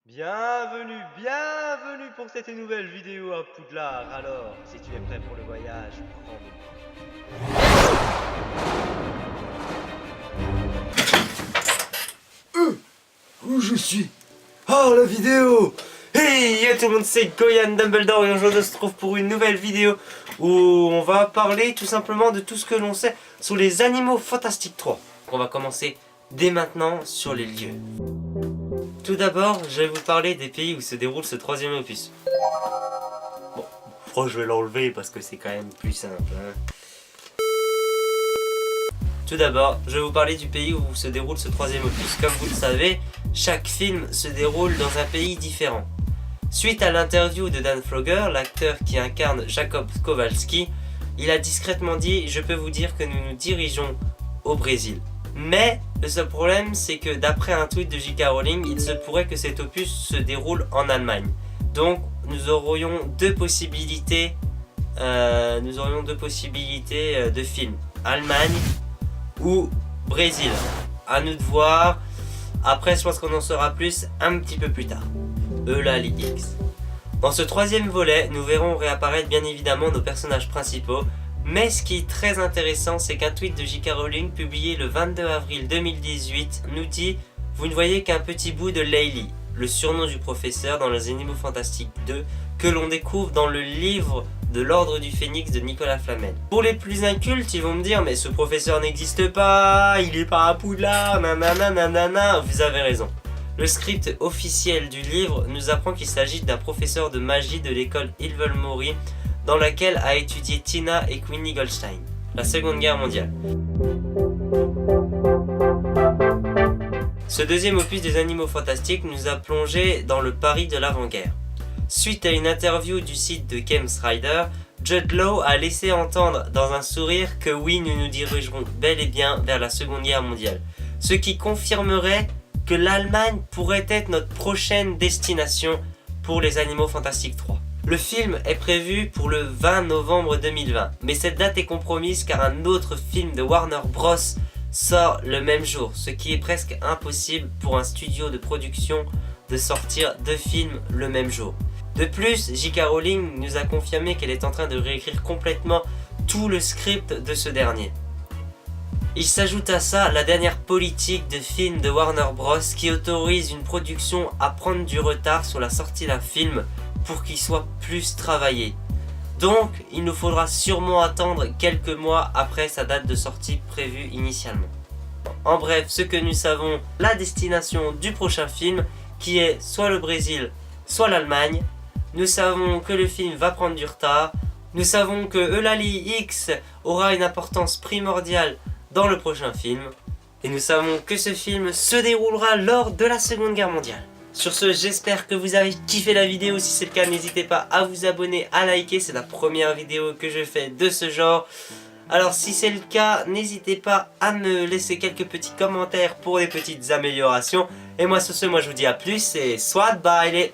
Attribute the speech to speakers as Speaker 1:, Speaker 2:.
Speaker 1: Bienvenue, bienvenue pour cette nouvelle vidéo à Poudlard. Alors, si tu es prêt pour le voyage, prends-moi.
Speaker 2: Où je suis? Oh, la vidéo!
Speaker 3: Hey, yo tout le monde, c'est Goyan Dumbledore et aujourd'hui on se trouve pour une nouvelle vidéo où on va parler tout simplement de tout ce que l'on sait sur les Animaux Fantastiques 3. On va commencer dès maintenant sur les lieux. Tout d'abord, je vais vous parler des pays où se déroule ce troisième opus. Bon, je crois que je vais l'enlever parce que c'est quand même plus simple. Tout d'abord, je vais vous parler du pays où se déroule ce troisième opus. Comme vous le savez, chaque film se déroule dans un pays différent. Suite à l'interview de Dan Flogger, l'acteur qui incarne Jacob Kowalski, il a discrètement dit « Je peux vous dire que nous nous dirigeons au Brésil ». Mais le seul problème, c'est que d'après un tweet de J.K. Rowling, il se pourrait que cet opus se déroule en Allemagne. Donc nous aurions deux possibilités de films. Allemagne ou Brésil. À nous de voir. Après, je pense qu'on en saura plus un petit peu plus tard. Eulalie X. Dans ce troisième volet, nous verrons réapparaître bien évidemment nos personnages principaux. Mais ce qui est très intéressant, c'est qu'un tweet de J.K. Rowling publié le 22 avril 2018 nous dit « Vous ne voyez qu'un petit bout de Laylee, le surnom du professeur dans Les Animaux Fantastiques 2, que l'on découvre dans le livre de l'Ordre du Phénix de Nicolas Flamel. » Pour les plus incultes, ils vont me dire « Mais ce professeur n'existe pas, il est pas à Poudlard, nanana nanana. » Vous avez raison. Le script officiel du livre nous apprend qu'il s'agit d'un professeur de magie de l'école Ilvermorny dans laquelle a étudié Tina et Queenie Goldstein. La Seconde Guerre mondiale. Ce deuxième opus des Animaux Fantastiques nous a plongé dans le Paris de l'avant-guerre. Suite à une interview du site de Games Rider, Jude Law a laissé entendre dans un sourire que oui, nous nous dirigerons bel et bien vers la Seconde Guerre mondiale. Ce qui confirmerait que l'Allemagne pourrait être notre prochaine destination pour les Animaux Fantastiques 3. Le film est prévu pour le 20 novembre 2020, mais cette date est compromise car un autre film de Warner Bros sort le même jour, ce qui est presque impossible pour un studio de production de sortir deux films le même jour. De plus, J.K. Rowling nous a confirmé qu'elle est en train de réécrire complètement tout le script de ce dernier. Il s'ajoute à ça la dernière politique de film de Warner Bros qui autorise une production à prendre du retard sur la sortie d'un film pour qu'il soit plus travaillé. Donc, il nous faudra sûrement attendre quelques mois après sa date de sortie prévue initialement. En bref, ce que nous savons, la destination du prochain film, qui est soit le Brésil, soit l'Allemagne. Nous savons que le film va prendre du retard. Nous savons que Eulalie X aura une importance primordiale dans le prochain film. Et nous savons que ce film se déroulera lors de la Seconde Guerre mondiale. Sur ce, j'espère que vous avez kiffé la vidéo. Si c'est le cas, n'hésitez pas à vous abonner, à liker. C'est la première vidéo que je fais de ce genre. Alors si c'est le cas, n'hésitez pas à me laisser quelques petits commentaires pour des petites améliorations. Et moi sur ce, je vous dis à plus et soit bye les